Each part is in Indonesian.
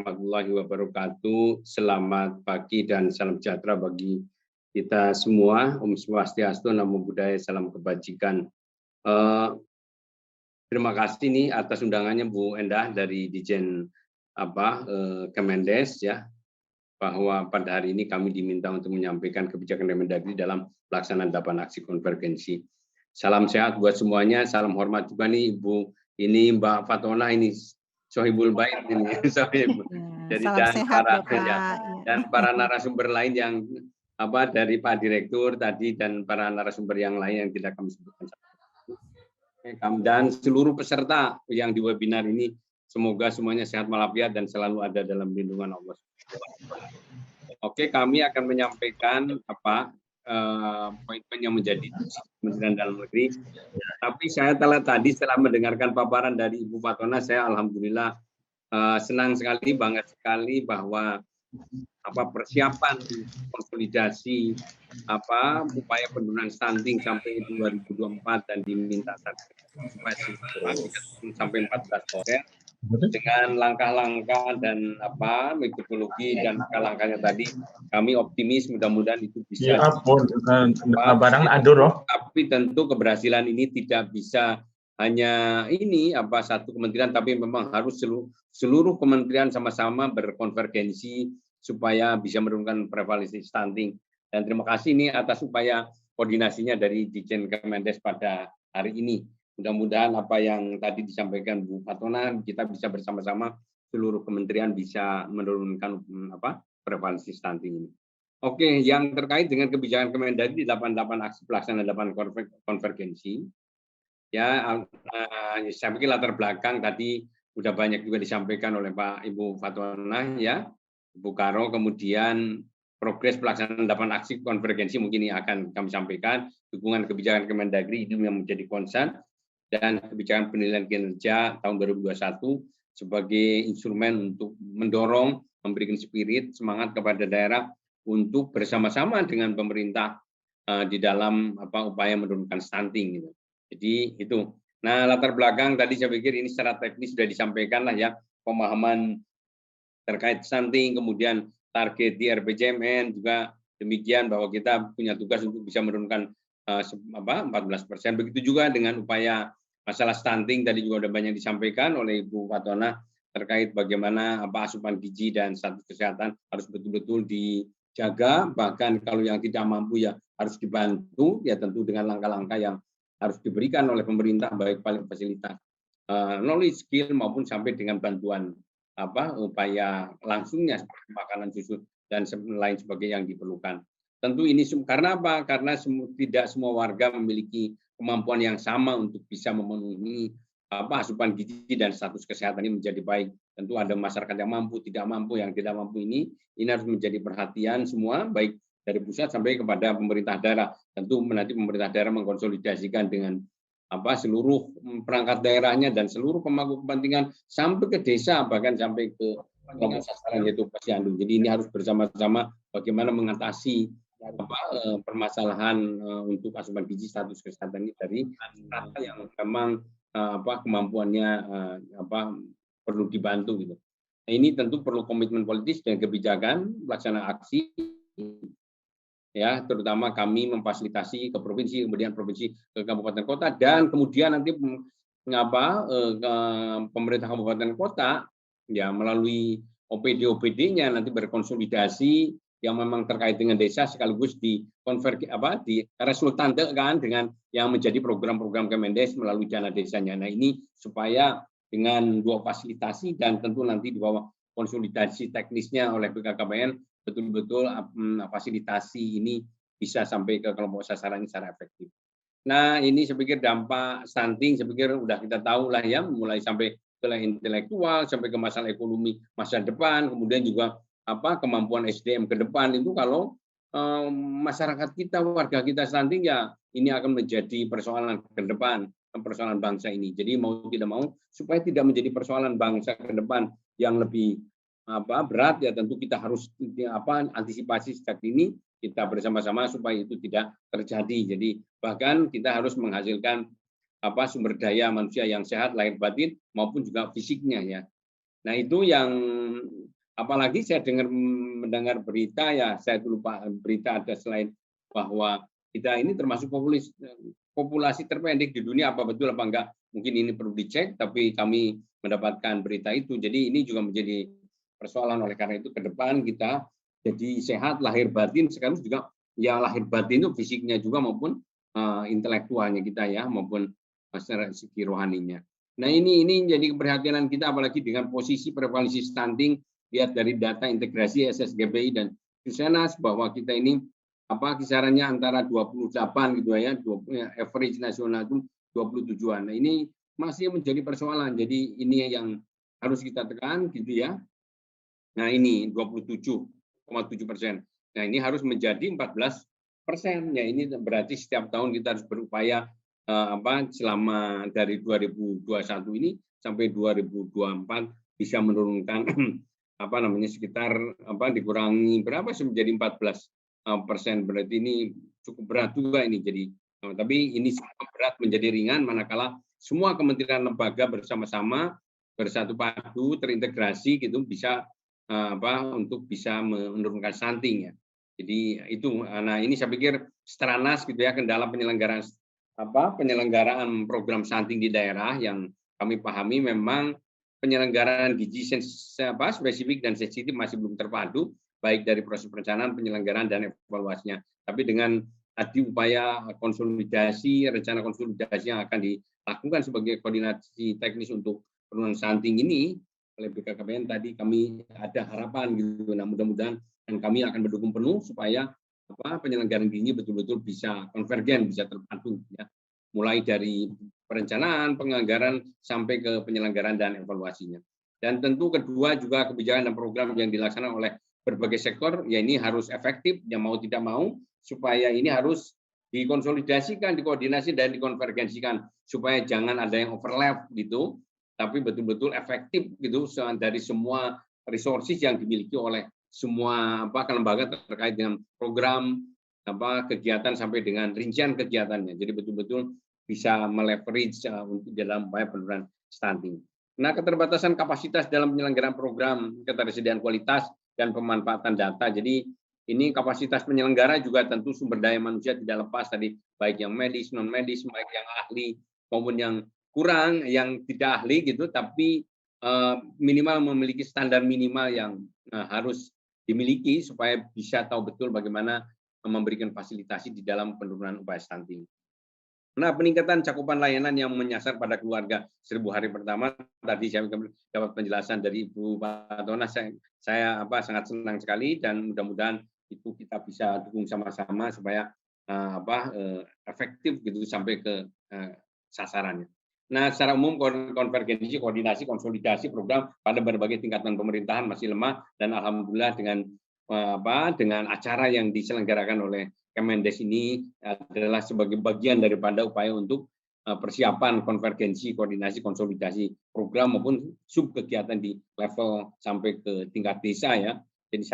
warahmatullahi wabarakatuh. Selamat pagi dan salam sejahtera bagi kita semua. Om Swastiastu, Namo Buddhaya, salam kebajikan. Terima kasih nih atas undangannya Bu Endah dari Dijen Kemendes ya, bahwa pada hari ini kami diminta untuk menyampaikan kebijakan Kemendagri dalam pelaksanaan 8 aksi konvergensi. Salam sehat buat semuanya, salam hormat juga nih Ibu, ini Mbak Fatona ini Sohibul Bait ini, jadi salam sehat ya Pak. dan para narasumber lain yang dari Pak Direktur tadi dan para narasumber yang lain yang tidak kami sebutkan. Dan seluruh peserta yang di webinar ini, semoga semuanya sehat walafiat dan selalu ada dalam lindungan Allah. Oke, kami akan menyampaikan poin-poin yang menjadi Kementerian Dalam Negeri. Tapi saya setelah mendengarkan paparan dari Ibu Fatona, saya alhamdulillah senang sekali, bangga sekali bahwa persiapan konsolidasi upaya penurunan stunting sampai 2024 dan diminta sampai 14%. Dengan langkah-langkah dan metodologi dan langkah-langkahnya tadi, kami optimis mudah-mudahan itu bisa. Tapi tentu keberhasilan ini tidak bisa hanya satu kementerian, tapi memang harus seluruh kementerian sama-sama berkonvergensi supaya bisa menurunkan prevalensi stunting. Dan terima kasih ini atas upaya koordinasinya dari Dijen Kemendes pada hari ini. Mudah-mudahan apa yang tadi disampaikan Bu Fatona, kita bisa bersama-sama seluruh kementerian bisa menurunkan prevalensi stunting ini. Oke, yang terkait dengan kebijakan Kemendagri 88 aksi pelaksanaan 8 konvergensi, ya saya pikir latar belakang tadi sudah banyak juga disampaikan oleh Pak Ibu Fatona ya, Bu Karo, kemudian progres pelaksanaan 8 aksi konvergensi mungkin ini akan kami sampaikan, dukungan kebijakan Kemendagri itu yang menjadi concern, dan kebijakan penilaian kinerja tahun 2021 sebagai instrumen untuk mendorong, memberikan spirit, semangat kepada daerah untuk bersama-sama dengan pemerintah di dalam upaya menurunkan stunting gitu. Jadi itu. Nah, latar belakang tadi saya pikir ini secara teknis sudah disampaikan lah ya, pemahaman terkait stunting, kemudian target di RPJMN juga demikian, bahwa kita punya tugas untuk bisa menurunkan 14%. Begitu juga dengan upaya masalah stunting tadi juga sudah banyak disampaikan oleh Ibu Fatona terkait bagaimana asupan gizi dan status kesehatan harus betul-betul dijaga, bahkan kalau yang tidak mampu ya harus dibantu ya, tentu dengan langkah-langkah yang harus diberikan oleh pemerintah, baik fasilitas knowledge, skill maupun sampai dengan bantuan upaya langsungnya seperti makanan, susu dan lain sebagainya yang diperlukan. Tentu ini karena apa? Karena tidak semua warga memiliki kemampuan yang sama untuk bisa memenuhi asupan gizi dan status kesehatan ini menjadi baik. Tentu ada masyarakat yang mampu, tidak mampu, yang tidak mampu ini harus menjadi perhatian semua, baik dari pusat sampai kepada pemerintah daerah. Tentu nanti pemerintah daerah mengkonsolidasikan dengan seluruh perangkat daerahnya dan seluruh pemangku kepentingan sampai ke desa, bahkan sampai ke kelompok sasaran yaitu posyandu. Jadi ini harus bersama-sama bagaimana mengatasi permasalahan untuk asupan gizi, status kesehatan ini dari strata yang memang kemampuannya perlu dibantu gitu. Nah, ini tentu perlu komitmen politis dan kebijakan pelaksanaan aksi ya, terutama kami memfasilitasi ke provinsi, kemudian provinsi ke kabupaten kota, dan kemudian nanti pemerintah kabupaten kota ya melalui OPD-nya nanti berkonsolidasi yang memang terkait dengan desa sekaligus resultantekan dengan yang menjadi program-program Kemendes melalui dana desanya. Nah, ini supaya dengan dua fasilitasi dan tentu nanti di bawah konsolidasi teknisnya oleh BKKBN betul-betul fasilitasi ini bisa sampai ke kelompok sasaran ini secara efektif. Nah, ini saya pikir dampak stunting, saya pikir udah kita tahu lah ya, mulai sampai ke intelektual, sampai ke masalah ekonomi masa depan, kemudian juga kemampuan SDM ke depan itu kalau masyarakat kita, warga kita stunting ya ini akan menjadi persoalan ke depan, persoalan bangsa ini. Jadi mau tidak mau supaya tidak menjadi persoalan bangsa ke depan yang lebih berat ya, tentu kita harus antisipasi sejak ini kita bersama-sama supaya itu tidak terjadi. Jadi bahkan kita harus menghasilkan sumber daya manusia yang sehat lahir batin maupun juga fisiknya ya. Nah, itu yang Apalagi saya mendengar berita ya, saya lupa berita ada selain bahwa kita ini termasuk populasi terpendek di dunia, apa betul apa enggak? Mungkin ini perlu dicek, tapi kami mendapatkan berita itu. Jadi ini juga menjadi persoalan. Oleh karena itu ke depan kita jadi sehat lahir batin, sekarang juga ya lahir batin itu fisiknya juga maupun intelektualnya kita ya, maupun secara segi rohaninya. Nah ini jadi keprihatinan kita, apalagi dengan posisi prevalensi stunting. Lihat dari data integrasi SSGBI dan Pusenas bahwa kita ini kisarannya antara 28 gitu ya, average nasional itu 27-an. Nah, ini masih menjadi persoalan. Jadi ini yang harus kita tekan gitu ya. Nah, ini 27,7%. Nah, ini harus menjadi 14%. Ya, ini berarti setiap tahun kita harus berupaya selama dari 2021 ini sampai 2024 bisa menurunkan sekitar dikurangi berapa sih menjadi 14%. Berarti ini cukup berat juga ini. Jadi tapi ini sangat berat menjadi ringan manakala semua kementerian lembaga bersama-sama bersatu padu terintegrasi gitu bisa untuk bisa menurunkan stunting ya. Jadi itu, nah ini saya pikir Stranas gitu ya, kendala penyelenggaraan program stunting di daerah yang kami pahami memang penyelenggaraan gizi spesifik dan sensitif masih belum terpadu, baik dari proses perencanaan, penyelenggaraan, dan evaluasinya. Tapi dengan tadi upaya konsolidasi, rencana konsolidasi yang akan dilakukan sebagai koordinasi teknis untuk penurunan stunting ini oleh BKKBN tadi, kami ada harapan gitu. Nah, mudah-mudahan dan kami akan mendukung penuh supaya penyelenggaraan gizi betul-betul bisa konvergen, bisa terpadu ya. Mulai dari perencanaan, penganggaran sampai ke penyelenggaraan dan evaluasinya. Dan tentu kedua juga kebijakan dan program yang dilaksanakan oleh berbagai sektor ya ini harus efektif, ya mau tidak mau, supaya ini harus dikonsolidasikan, dikoordinasi dan dikonvergensikan supaya jangan ada yang overlap gitu, tapi betul-betul efektif gitu dari semua resources yang dimiliki oleh semua kelembagaan terkait dengan program kegiatan sampai dengan rincian kegiatannya. Jadi betul-betul bisa meleverage untuk dalam upaya penurunan stunting. Nah, keterbatasan kapasitas dalam penyelenggaraan program ketersediaan kualitas dan pemanfaatan data. Jadi ini kapasitas penyelenggara juga tentu sumber daya manusia tidak lepas tadi, baik yang medis, non medis, baik yang ahli maupun yang kurang, yang tidak ahli gitu, tapi minimal memiliki standar minimal yang harus dimiliki supaya bisa tahu betul bagaimana memberikan fasilitasi di dalam penurunan upaya stunting. Nah, peningkatan cakupan layanan yang menyasar pada keluarga 1000 hari pertama, tadi saya dapat penjelasan dari Ibu Patona, saya sangat senang sekali dan mudah-mudahan itu kita bisa dukung sama-sama supaya efektif gitu sampai ke sasarannya. Nah, secara umum konvergensi, koordinasi, konsolidasi program pada berbagai tingkatan pemerintahan masih lemah dan alhamdulillah dengan acara yang diselenggarakan oleh Kemendes ini adalah sebagai bagian daripada upaya untuk persiapan konvergensi, koordinasi, konsolidasi program maupun sub kegiatan di level sampai ke tingkat desa ya. Jadi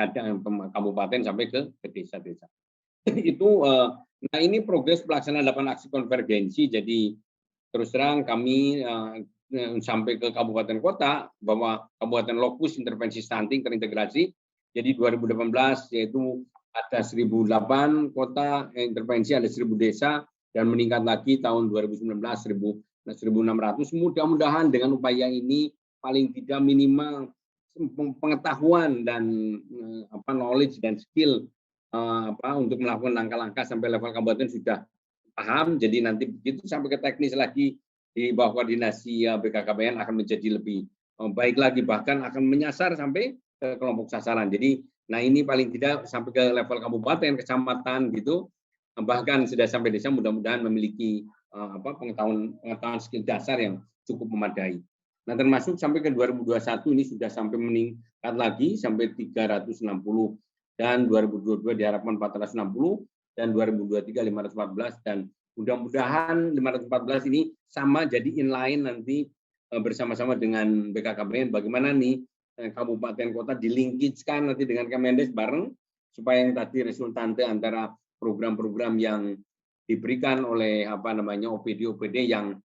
kabupaten sampai ke desa-desa. Itu nah ini progres pelaksanaan 8 aksi konvergensi. Jadi terus terang kami sampai ke kabupaten kota bahwa kabupaten lokus intervensi stunting terintegrasi. Jadi 2018 yaitu ada 1008 kota intervensi, ada 1000 desa, dan meningkat lagi tahun 2019 1.600. Mudah-mudahan dengan upaya ini paling tidak minimal pengetahuan dan knowledge dan skill untuk melakukan langkah-langkah sampai level kabupaten sudah paham. Jadi nanti begitu sampai ke teknis lagi di bawah koordinasi BKKBN akan menjadi lebih baik lagi, bahkan akan menyasar sampai ke kelompok sasaran. Jadi nah ini paling tidak sampai ke level kabupaten, kecamatan gitu, bahkan sudah sampai desa, mudah-mudahan memiliki pengetahuan skill dasar yang cukup memadai. Nah, termasuk sampai ke 2021 ini sudah sampai meningkat lagi sampai 360 dan 2022 diharapkan 460 dan 2023 514 dan mudah-mudahan 514 ini sama jadi inline nanti bersama-sama dengan BKKBN bagaimana nih kabupaten kota dilinkitkan nanti dengan Kemendes bareng supaya yang tadi resultante antara program-program yang diberikan oleh OPD yang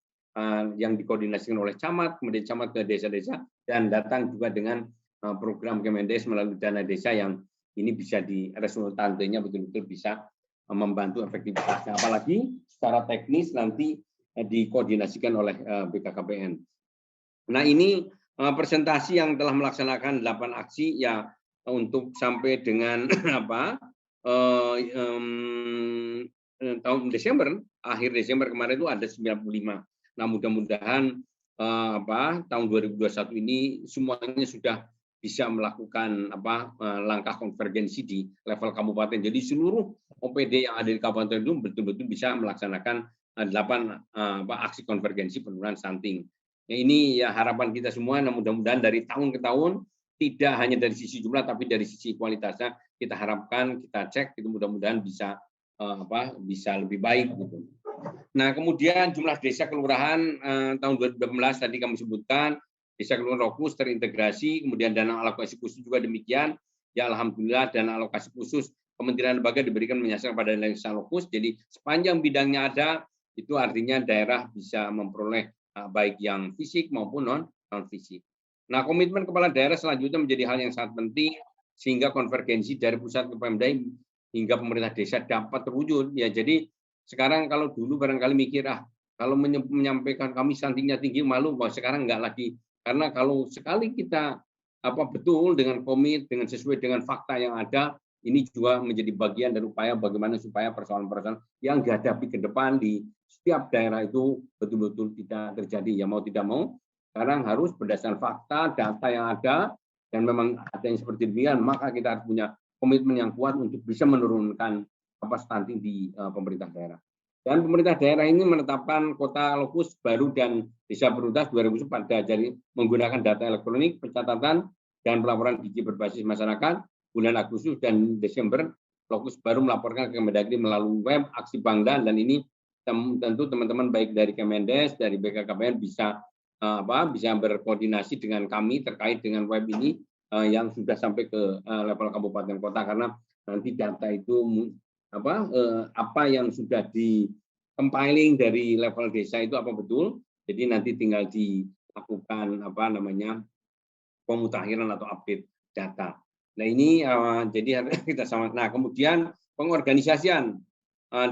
dikoordinasikan oleh camat, kemudian camat ke desa-desa dan datang juga dengan program Kemendes melalui dana desa yang ini bisa resultantenya betul-betul bisa membantu efektivitasnya. Apalagi secara teknis nanti dikoordinasikan oleh BKKBN. Nah, ini presentasi yang telah melaksanakan 8 aksi ya untuk sampai dengan tahun Desember, akhir Desember kemarin itu ada 95. Nah, mudah-mudahan tahun 2021 ini semuanya sudah bisa melakukan langkah konvergensi di level kabupaten. Jadi seluruh OPD yang ada di kabupaten itu betul-betul bisa melaksanakan 8 aksi konvergensi penurunan stunting. Nah, ini ya harapan kita semua. Nah, mudah-mudahan dari tahun ke tahun tidak hanya dari sisi jumlah tapi dari sisi kualitasnya kita harapkan, kita cek itu mudah-mudahan bisa bisa lebih baik gitu. Nah, kemudian jumlah desa kelurahan tahun 2018 tadi kami sebutkan, desa kelurahan Rokus terintegrasi, kemudian dana alokasi khusus juga demikian. Ya alhamdulillah dana alokasi khusus Kementerian Lembaga diberikan menyasar pada desa Rokus. Jadi sepanjang bidangnya ada, itu artinya daerah bisa memperoleh baik yang fisik maupun non fisik. Nah, komitmen kepala daerah selanjutnya menjadi hal yang sangat penting sehingga konvergensi dari pusat ke Pemda hingga pemerintah desa dapat terwujud. Ya, jadi sekarang kalau dulu barangkali mikir kalau menyampaikan kami stuntingnya tinggi malu, bahwa sekarang enggak lagi. Karena kalau sekali kita betul dengan komit, dengan sesuai dengan fakta yang ada, ini juga menjadi bagian dari upaya bagaimana supaya persoalan-persoalan yang dihadapi ke depan di setiap daerah itu betul-betul tidak terjadi. Ya mau tidak mau, sekarang harus berdasarkan fakta, data yang ada, dan memang ada yang seperti demikian, maka kita harus punya komitmen yang kuat untuk bisa menurunkan stunting di pemerintah daerah. Dan pemerintah daerah ini menetapkan kota lokus baru dan desa prioritas 2004 jadi menggunakan data elektronik, pencatatan, dan pelaporan gizi berbasis masyarakat. Bulan Agustus dan Desember, lokus baru melaporkan ke Kemendagri melalui web aksi Bangda, dan ini tentu teman-teman baik dari Kemendes, dari BKKBN bisa berkoordinasi dengan kami terkait dengan web ini yang sudah sampai ke level kabupaten kota, karena nanti data itu apa yang sudah di compiling dari level desa itu apa betul, jadi nanti tinggal dilakukan pemutakhiran atau update data. Nah, ini jadi kita sama. Nah, kemudian pengorganisasian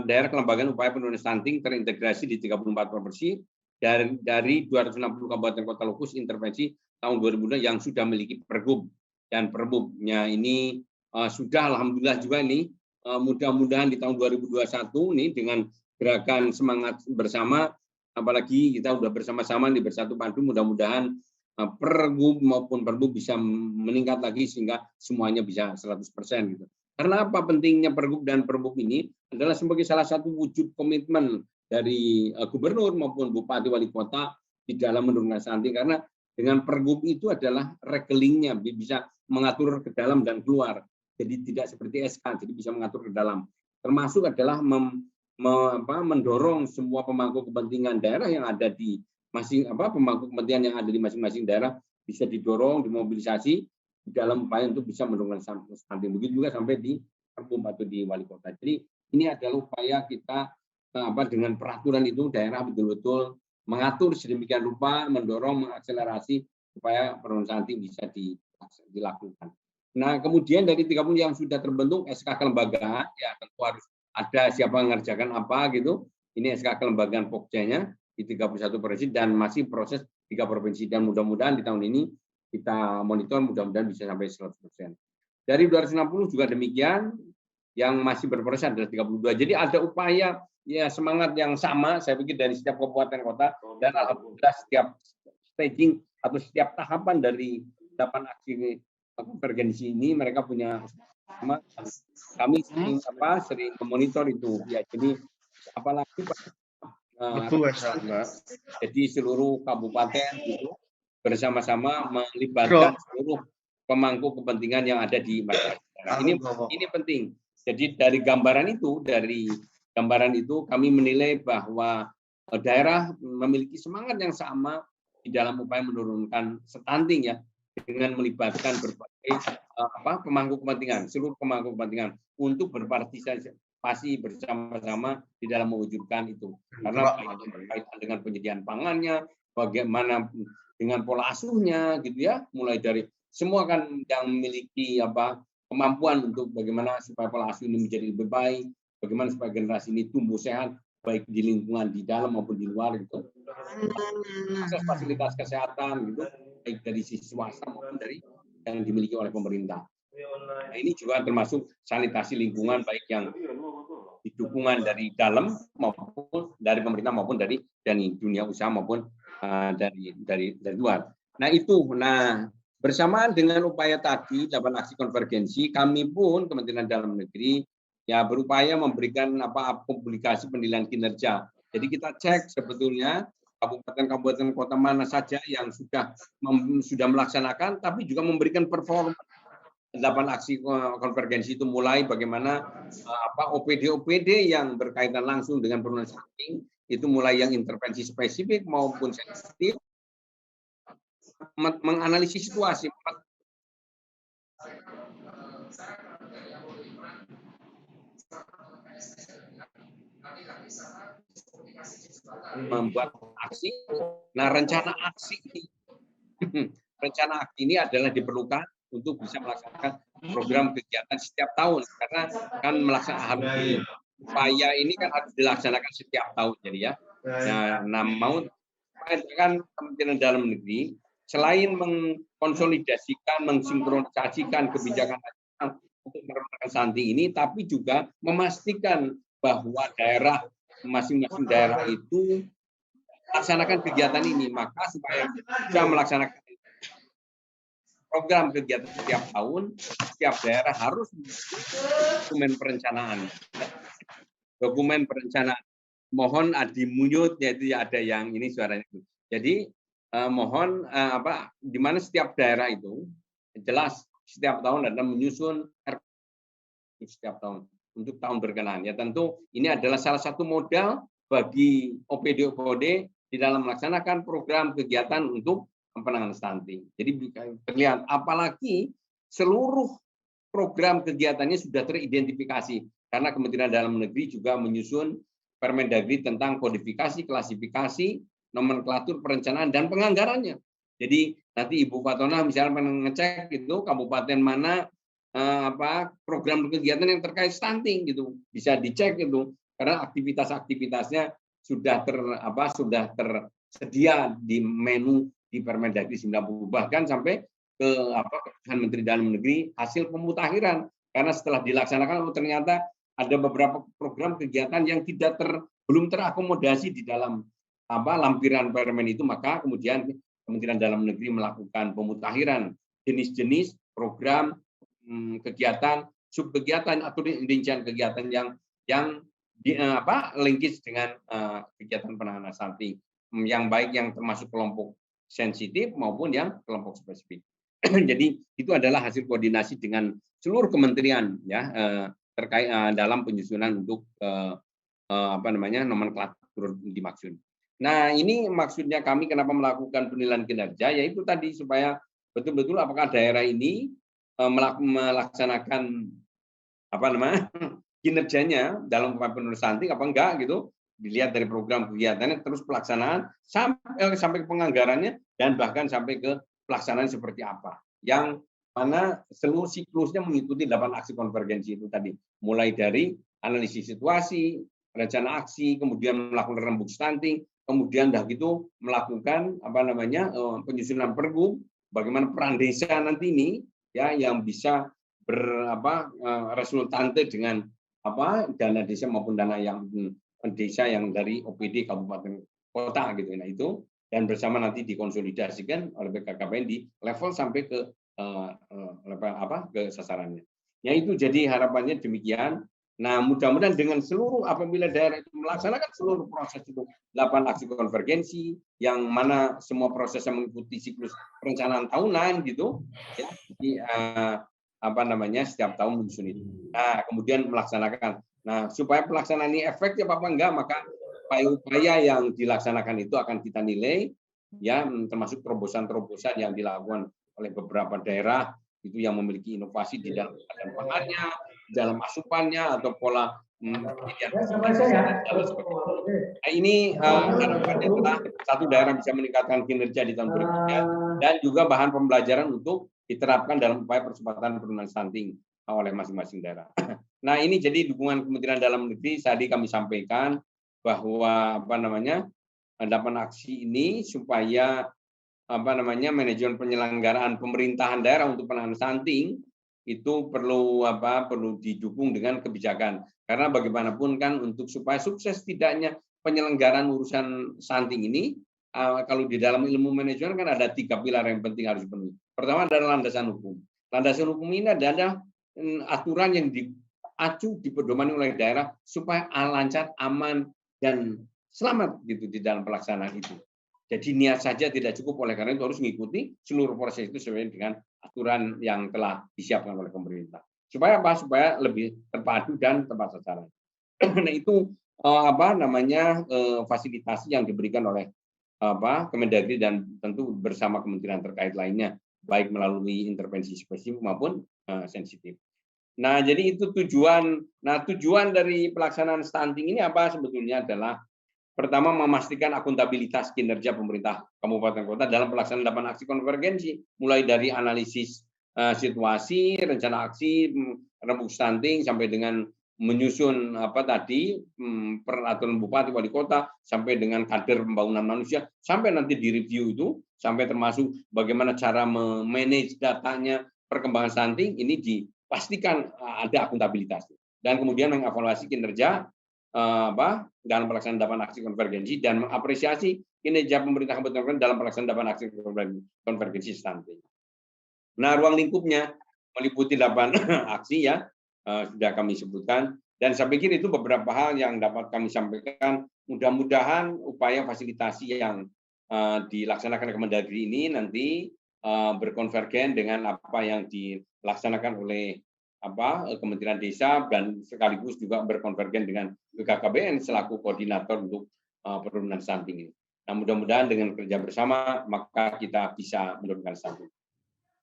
daerah kelembagaan upaya penurunan stunting terintegrasi di 34 provinsi dari 260 kabupaten kota lokus intervensi tahun 2002 yang sudah memiliki pergub, dan perbubnya ini sudah alhamdulillah juga ini mudah-mudahan di tahun 2021 nih dengan gerakan semangat bersama, apalagi kita sudah bersama-sama di Bersatu Padu, mudah-mudahan pergub maupun perbub bisa meningkat lagi sehingga semuanya bisa 100% gitu. Karena apa pentingnya pergub dan perbub ini adalah sebagai salah satu wujud komitmen dari gubernur maupun bupati wali kota di dalam menurunkan stunting, karena dengan pergub itu adalah rekelingnya bisa mengatur ke dalam dan keluar. Jadi tidak seperti SK, jadi bisa mengatur ke dalam. Termasuk adalah mendorong semua pemangku kepentingan daerah yang ada di pemangku kepentingan yang ada di masing-masing daerah bisa didorong, dimobilisasi di dalam upaya untuk bisa menurunkan stunting. Begitu juga sampai di Perpum atau di wali kota. Jadi ini adalah upaya kita dengan peraturan itu daerah betul-betul mengatur sedemikian rupa, mendorong, mengakselerasi supaya penurunan stunting bisa dilakukan. Nah, kemudian dari 30 yang sudah terbentuk SK kelembagaan, ya tentu harus ada siapa mengerjakan apa gitu. Ini SK kelembagaan Pokjanya di 31 provinsi dan masih proses 3 provinsi, dan mudah-mudahan di tahun ini kita monitor, mudah-mudahan bisa sampai 100%. Dari 260 juga demikian, yang masih berproses adalah 32. Jadi ada upaya ya semangat yang sama saya pikir dari setiap kabupaten kota, dan alhamdulillah setiap staging atau setiap tahapan dari 8 aksi konvergensi ini mereka punya sama. Kami sering memonitor itu ya. Jadi apalagi jadi seluruh kabupaten itu bersama-sama melibatkan seluruh pemangku kepentingan yang ada di masyarakat. Ini penting. Jadi dari gambaran itu kami menilai bahwa daerah memiliki semangat yang sama di dalam upaya menurunkan stunting ya, dengan melibatkan berbagai pemangku kepentingan, seluruh pemangku kepentingan untuk berpartisipasi bersama-sama di dalam mewujudkan itu. Karena berkaitan dengan penyediaan pangannya, bagaimana dengan pola asuhnya gitu ya, mulai dari semua kan yang memiliki kemampuan untuk bagaimana supaya pola asuh ini menjadi lebih baik, bagaimana supaya generasi ini tumbuh sehat baik di lingkungan di dalam maupun di luar gitu. Akses fasilitas kesehatan gitu, baik dari sisi swasta maupun dari yang dimiliki oleh pemerintah. Nah, ini juga termasuk sanitasi lingkungan baik yang dukungan dari dalam maupun dari pemerintah maupun dari dunia usaha maupun dari luar. Nah itu, bersamaan dengan upaya tadi 8 aksi konvergensi, kami pun Kementerian Dalam Negeri ya berupaya memberikan publikasi penilaian kinerja. Jadi kita cek sebetulnya kabupaten-kabupaten kota mana saja yang sudah melaksanakan, tapi juga memberikan performa 8 aksi konvergensi itu, mulai bagaimana OPD yang berkaitan langsung dengan penurunan stunting, itu mulai yang intervensi spesifik maupun sensitif, menganalisis situasi, membuat aksi. Nah, rencana aksi ini adalah diperlukan untuk bisa melaksanakan program kegiatan setiap tahun, karena kan melaksanakan upaya ini kan harus dilaksanakan setiap tahun, jadi ya. Nah, kan Kementerian Dalam Negeri selain mengkonsolidasikan, mensinkronisasikan kebijakan untuk menurunkan stunting ini, tapi juga memastikan bahwa masing-masing daerah itu melaksanakan kegiatan ini, maka supaya bisa melaksanakan program kegiatan setiap tahun, setiap daerah harus dokumen perencanaan. Mohon di-mute, yaitu ada yang ini suaranya. Jadi mohon di mana setiap daerah itu jelas setiap tahun ada menyusun setiap tahun untuk tahun berkenaan. Ya tentu ini adalah salah satu modal bagi OPD di dalam melaksanakan program kegiatan untuk penanganan stunting. Jadi terlihat, apalagi seluruh program kegiatannya sudah teridentifikasi, karena Kementerian Dalam Negeri juga menyusun Permendagri tentang kodifikasi, klasifikasi, nomenklatur, perencanaan, dan penganggarannya. Jadi nanti Ibu Fatona misalnya mengecek itu kabupaten mana program kegiatan yang terkait stunting gitu, bisa dicek itu, karena aktivitasnya sudah tersedia di menu di Permendagri 90, bahkan sampai ke keputusan Menteri Dalam Negeri hasil pemutakhiran, karena setelah dilaksanakan ternyata ada beberapa program kegiatan yang belum terakomodasi di dalam lampiran Permen itu, maka kemudian Kementerian Dalam Negeri melakukan pemutakhiran jenis-jenis program kegiatan, subkegiatan atau rincian kegiatan yang linkage dengan kegiatan penanganan stunting, yang baik yang termasuk kelompok sensitif maupun yang kelompok spesifik. Jadi itu adalah hasil koordinasi dengan seluruh kementerian ya terkait dalam penyusunan untuk nomenklatur dimaksud. Nah, ini maksudnya kami kenapa melakukan penilaian kinerja, yaitu tadi supaya betul-betul apakah daerah ini melaksanakan kinerjanya dalam penurunan stunting apa enggak gitu, dilihat dari program kegiatannya, terus pelaksanaan sampai ke penganggarannya, dan bahkan sampai ke pelaksanaan seperti apa, yang mana seluruh siklusnya mengikuti 8 aksi konvergensi itu tadi, mulai dari analisis situasi, rencana aksi, kemudian melakukan rembuk stunting, kemudian gitu melakukan penyusunan pergub, bagaimana peran desa nanti ini ya yang bisa resultante dengan dana desa maupun dana yang desa yang dari OPD kabupaten kota gitu. Nah itu, dan bersama nanti dikonsolidasikan oleh BKKBN di level sampai ke ke sasarannya. Ya itu, jadi harapannya demikian. Nah, mudah-mudahan dengan seluruh apabila daerah itu melaksanakan seluruh proses itu 8 aksi konvergensi, yang mana semua prosesnya mengikuti siklus perencanaan tahunan gitu ya. Jadi, setiap tahun menyusun itu. Nah, kemudian melaksanakan. Nah, supaya pelaksanaan ini efektif apa enggak, maka upaya yang dilaksanakan itu akan kita nilai ya, termasuk terobosan-terobosan yang dilakukan oleh beberapa daerah itu yang memiliki inovasi di dalam pangannya, dalam asupannya, atau pola Nah, ini harapannya adalah satu daerah bisa meningkatkan kinerja di tahun berikutnya, dan juga bahan pembelajaran untuk diterapkan dalam upaya percepatan penurunan stunting oleh masing-masing daerah. Nah, ini jadi dukungan Kementerian Dalam Negeri tadi kami sampaikan bahwa apa namanya 8 aksi ini supaya apa namanya manajemen penyelenggaraan pemerintahan daerah untuk penanganan stunting itu perlu didukung dengan kebijakan. Karena bagaimanapun kan untuk supaya sukses tidaknya penyelenggaraan urusan stunting ini kalau di dalam ilmu manajemen kan ada 3 pilar yang penting harus dipenuhi. Pertama adalah landasan hukum. Landasan hukum ini adalah aturan yang dipedomani oleh daerah supaya lancar, aman dan selamat gitu di dalam pelaksanaan itu. Jadi niat saja tidak cukup, oleh karena itu harus mengikuti seluruh proses itu sesuai dengan aturan yang telah disiapkan oleh pemerintah. Supaya apa? Supaya lebih terpadu dan tepat sasaran. Nah itu fasilitasi yang diberikan oleh Kemendagri dan tentu bersama kementerian terkait lainnya, baik melalui intervensi spesifik maupun sensitif. Nah, jadi itu tujuan. Nah, tujuan dari pelaksanaan stunting ini apa sebetulnya adalah pertama memastikan akuntabilitas kinerja pemerintah kabupaten kota dalam pelaksanaan 8 aksi konvergensi, mulai dari analisis situasi, rencana aksi, rembuk stunting sampai dengan menyusun peraturan bupati wali kota sampai dengan kader pembangunan manusia sampai nanti di review itu sampai termasuk bagaimana cara memanage datanya perkembangan stunting ini dipastikan ada akuntabilitas dan kemudian mengevaluasi kinerja dalam pelaksanaan 8 aksi konvergensi dan mengapresiasi kinerja pemerintah kabupaten dalam pelaksanaan 8 aksi konvergensi stunting. Nah, ruang lingkupnya meliputi 8 aksi ya, sudah kami sebutkan, dan saya pikir itu beberapa hal yang dapat kami sampaikan. Mudah-mudahan upaya fasilitasi yang dilaksanakan Kemendagri ini nanti berkonvergen dengan apa yang dilaksanakan oleh Kementerian Desa dan sekaligus juga berkonvergen dengan BKKBN selaku koordinator untuk penurunan stunting ini. Nah, mudah-mudahan dengan kerja bersama maka kita bisa menurunkan stunting.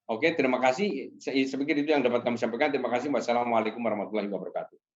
Oke, terima kasih. Saya pikir itu yang dapat kami sampaikan. Terima kasih. Wassalamualaikum warahmatullahi wabarakatuh.